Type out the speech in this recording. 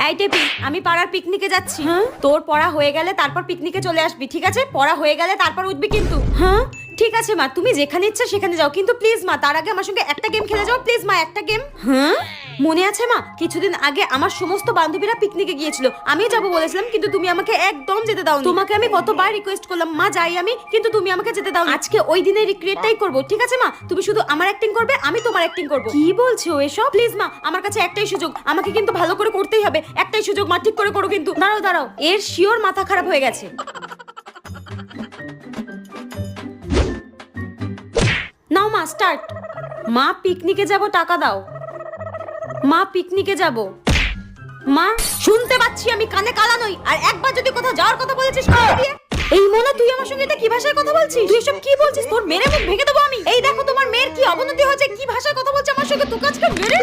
এই টেপি, আমি পাড়ার পিকনিকে যাচ্ছি। তোর পড়া হয়ে গেলে তারপর পিকনিকে চলে আসবি, ঠিক আছে? পড়া হয়ে গেলে তারপর উঠবি কিন্তু। হ্যাঁ ঠিক আছে মা, তুমি যেখানে ইচ্ছা সেখানে যাও, কিন্তু প্লিজ মা তার আগে আমার সঙ্গে একটা গেম খেলে যাও প্লিজ মা, একটা গেম। হ্যাঁ মনে আছে মা, কিছুদিন আগে আমার সমস্ত বান্ধবীরা পিকনিকে গিয়েছিল, আমি যাব বলেছিলাম কিন্তু তুমি আমাকে একদম যেতে দাও। তোমাকে আমি কতবার রিকোয়েস্ট করলাম মা যাই আমি, কিন্তু তুমি আমাকে যেতে দাও। আজকে ওই দিনের রিক্রিয়েটটাই করব, ঠিক আছে মা? তুমি শুধু আমার অ্যাক্টিং করবে, আমি তোমার অ্যাক্টিং করব। কি বলছো এসব? প্লিজ মা, আমার কাছে একটাই সুযোগ, আমাকে কিন্তু ভালো করে করতেই হবে। একটাই সুযোগ মা, ঠিক করে করো কিন্তু। দাঁড়াও দাঁড়াও, এর শিওর মাথা খারাপ হয়ে গেছে। নাও মা স্টার্ট। মা পিকনিকে যাব, টাকা দাও। মা পিকনিকে যাব। মা শুনতে পাচ্ছি আমি, কানে কালা নই। আর একবার যদি কোথাও যাওয়ার কথা বলেছিস কানে দিয়ে। এই মোনা, তুই আমার সঙ্গে এটা কি ভাষায় কথা বলছিস? তুই এসব কি বলছিস? তোর মেরে মুখ ভেঙে দেবো আমি। এই দেখো তোমার মেয়ের কি অবনতি হয়েছে, কি ভাষায় কথা বলছে আমার সঙ্গে। তোকে আজকে মেরে